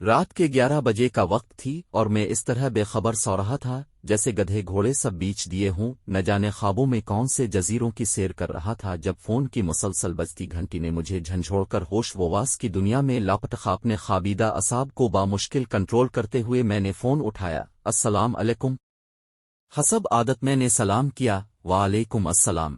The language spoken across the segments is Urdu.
رات کے 11 بجے کا وقت تھی اور میں اس طرح بے خبر سو رہا تھا جیسے گدھے گھوڑے سب بیچ دیے ہوں، نہ جانے خوابوں میں کون سے جزیروں کی سیر کر رہا تھا جب فون کی مسلسل بجتی گھنٹی نے مجھے جھنجھوڑ کر ہوش وواس کی دنیا میں لاپت اپنے خوابیدہ اعصاب کو بامشکل کنٹرول کرتے ہوئے میں نے فون اٹھایا۔ السلام علیکم۔ حسب عادت میں نے سلام کیا۔ وعلیکم السلام،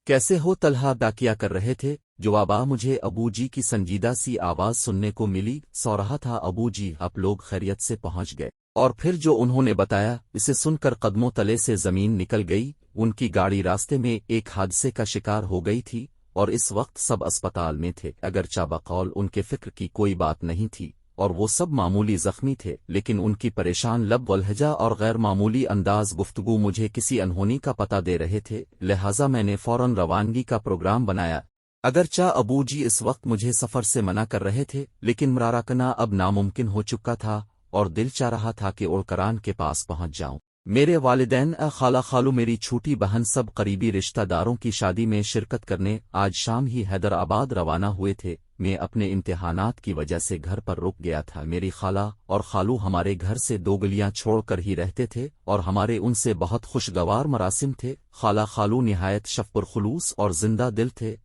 کیسے ہو طلحہ؟ کیا کر رہے تھے؟ جوابا مجھے ابو جی کی سنجیدہ سی آواز سننے کو ملی۔ سو رہا تھا ابو جی، آپ لوگ خیریت سے پہنچ گئے؟ اور پھر جو انہوں نے بتایا اسے سن کر قدموں تلے سے زمین نکل گئی۔ ان کی گاڑی راستے میں ایک حادثے کا شکار ہو گئی تھی اور اس وقت سب اسپتال میں تھے۔ اگرچہ بقول ان کے فکر کی کوئی بات نہیں تھی اور وہ سب معمولی زخمی تھے، لیکن ان کی پریشان لب و لہجہ اور غیر معمولی انداز گفتگو مجھے کسی انہونی کا پتہ دے رہے تھے، لہٰذا میں نے فوراً روانگی کا پروگرام بنایا۔ اگرچہ ابو جی اس وقت مجھے سفر سے منع کر رہے تھے، لیکن مرارا کرنا اب ناممکن ہو چکا تھا اور دل چاہ رہا تھا کہ اڑکران کے پاس پہنچ جاؤں۔ میرے والدین، خالہ خالو، میری چھوٹی بہن، سب قریبی رشتہ داروں کی شادی میں شرکت کرنے آج شام ہی حیدرآباد روانہ ہوئے تھے۔ میں اپنے امتحانات کی وجہ سے گھر پر رک گیا تھا۔ میری خالہ اور خالو ہمارے گھر سے 2 گلیاں چھوڑ کر ہی رہتے تھے اور ہمارے ان سے بہت خوشگوار مراسم تھے۔ خالہ خالو نہایت شفق الخلوص اور زندہ دل تھے۔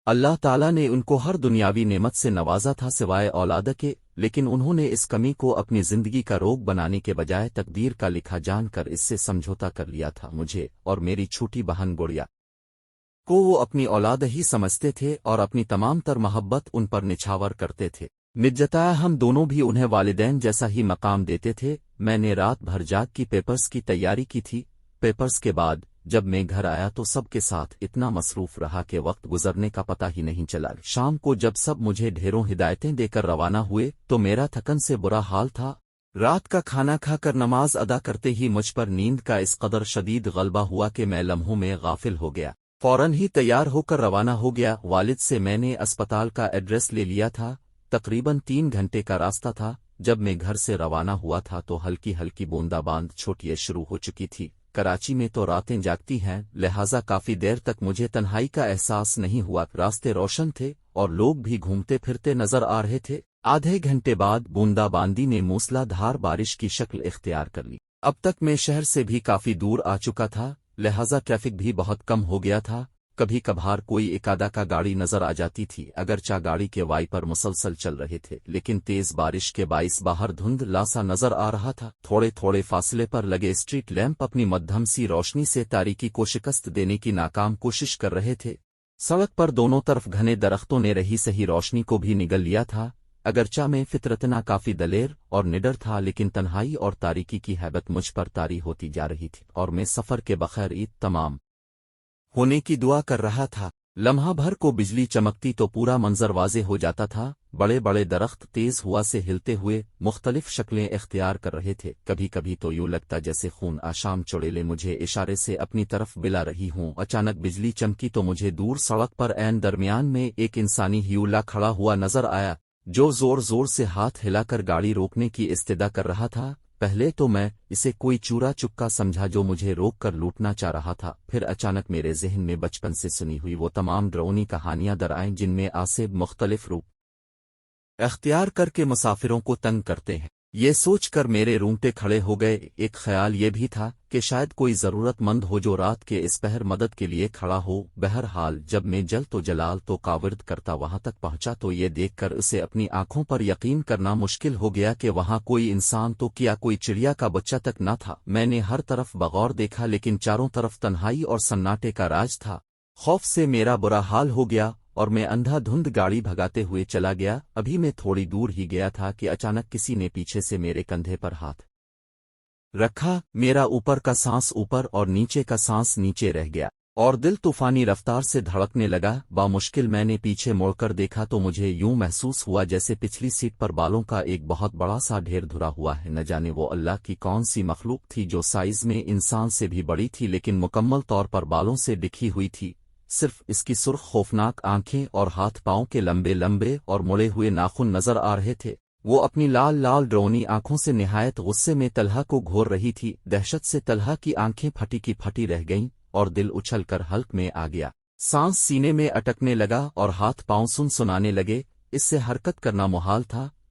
اللہ تعالیٰ نے ان کو ہر دنیاوی نعمت سے نوازا تھا سوائے اولاد کے، لیکن انہوں نے اس کمی کو اپنی زندگی کا روگ بنانے کے بجائے تقدیر کا لکھا جان کر اس سے سمجھوتا کر لیا تھا۔ مجھے اور میری چھوٹی بہن گڑیا کو وہ اپنی اولاد ہی سمجھتے تھے اور اپنی تمام تر محبت ان پر نچھاور کرتے تھے۔ نجتایا ہم دونوں بھی انہیں والدین جیسا ہی مقام دیتے تھے۔ میں نے رات بھر جاگ کی پیپرز کی تیاری کی تھی۔ پیپرز کے بعد جب میں گھر آیا تو سب کے ساتھ اتنا مصروف رہا کہ وقت گزرنے کا پتہ ہی نہیں چلا۔ شام کو جب سب مجھے ڈھیروں ہدایتیں دے کر روانہ ہوئے تو میرا تھکن سے برا حال تھا۔ رات کا کھانا کھا کر نماز ادا کرتے ہی مجھ پر نیند کا اس قدر شدید غلبہ ہوا کہ میں لمحوں میں غافل ہو گیا۔ فوراً ہی تیار ہو کر روانہ ہو گیا۔ والد سے میں نے اسپتال کا ایڈریس لے لیا تھا۔ تقریباً 3 گھنٹے کا راستہ تھا۔ جب میں گھر سے روانہ ہوا تھا تو ہلکی ہلکی بوندا باند چھوٹیاں شروع ہو چکی تھی۔ کراچی میں تو راتیں جاگتی ہیں، لہٰذا کافی دیر تک مجھے تنہائی کا احساس نہیں ہوا۔ راستے روشن تھے اور لوگ بھی گھومتے پھرتے نظر آ رہے تھے۔ آدھے گھنٹے بعد بوندا باندی نے موسلا دھار بارش کی شکل اختیار کر لی۔ اب تک میں شہر سے بھی کافی دور آ چکا تھا، لہٰذا ٹریفک بھی بہت کم ہو گیا تھا۔ کبھی کبھار کوئی ایکادہ کا گاڑی نظر آ جاتی تھی، اگرچہ گاڑی کے وائپر مسلسل چل رہے تھے، لیکن تیز بارش کے باعث باہر دھند لاسا نظر آ رہا تھا۔ تھوڑے تھوڑے فاصلے پر لگے اسٹریٹ لیمپ اپنی مدھم سی روشنی سے تاریکی کو شکست دینے کی ناکام کوشش کر رہے تھے۔ سڑک پر دونوں طرف گھنے درختوں نے رہی صحیح روشنی کو بھی نگل لیا تھا۔ اگرچہ میں فطرتنا کافی دلیر اور نڈر تھا، لیکن تنہائی اور تاریکی کی ہیبت مجھ پر طاری ہوتی جا رہی تھی اور میں سفر کے بخیر عید تمام ہونے کی دعا کر رہا تھا۔ لمحہ بھر کو بجلی چمکتی تو پورا منظر واضح ہو جاتا تھا۔ بڑے بڑے درخت تیز ہوا سے ہلتے ہوئے مختلف شکلیں اختیار کر رہے تھے۔ کبھی کبھی تو یوں لگتا جیسے خون آشام چڑیلے مجھے اشارے سے اپنی طرف بلا رہی ہوں۔ اچانک بجلی چمکی تو مجھے دور سڑک پر عین درمیان میں ایک انسانی ہیولا کھڑا ہوا نظر آیا، جو زور زور سے ہاتھ ہلا کر گاڑی روکنے کی استدعا کر رہا تھا۔ پہلے تو میں اسے کوئی چورا چکا سمجھا جو مجھے روک کر لوٹنا چاہ رہا تھا، پھر اچانک میرے ذہن میں بچپن سے سنی ہوئی وہ تمام ڈراؤنی کہانیاں درآئیں جن میں آصب مختلف روپ اختیار کر کے مسافروں کو تنگ کرتے ہیں۔ یہ سوچ کر میرے رونگٹے کھڑے ہو گئے۔ ایک خیال یہ بھی تھا کہ شاید کوئی ضرورت مند ہو جو رات کے اس پہر مدد کے لیے کھڑا ہو۔ بہرحال جب میں جلد و جلال تو کاورد کرتا وہاں تک پہنچا تو یہ دیکھ کر اسے اپنی آنکھوں پر یقین کرنا مشکل ہو گیا کہ وہاں کوئی انسان تو کیا کوئی چڑیا کا بچہ تک نہ تھا۔ میں نے ہر طرف بغور دیکھا، لیکن چاروں طرف تنہائی اور سناٹے کا راج تھا۔ خوف سے میرا برا حال ہو گیا اور میں اندھا دھند گاڑی بھگاتے ہوئے چلا گیا۔ ابھی میں تھوڑی دور ہی گیا تھا کہ اچانک کسی نے پیچھے سے میرے کندھے پر ہاتھ رکھا۔ میرا اوپر کا سانس اوپر اور نیچے کا سانس نیچے رہ گیا اور دل طوفانی رفتار سے دھڑکنے لگا۔ بامشکل میں نے پیچھے موڑ کر دیکھا تو مجھے یوں محسوس ہوا جیسے پچھلی سیٹ پر بالوں کا ایک بہت بڑا سا ڈھیر دھرا ہوا ہے۔ نہ جانے وہ اللہ کی کون سی مخلوق تھی جو سائز میں انسان سے بھی بڑی تھی، لیکن مکمل طور پر بالوں سے ڈکھی ہوئی تھی۔ صرف اس کی سرخ خوفناک آنکھیں اور ہاتھ پاؤں کے لمبے لمبے اور مڑے ہوئے ناخن نظر آ رہے تھے۔ وہ اپنی لال لال ڈرونی آنکھوں سے نہایت غصے میں طلحہ کو گھور رہی تھی۔ دہشت سے طلحہ کی آنکھیں پھٹی کی پھٹی رہ گئیں اور دل اچھل کر حلق میں آ گیا۔ سانس سینے میں اٹکنے لگا اور ہاتھ پاؤں سنانے لگے۔ اس سے حرکت کرنا محال تھا،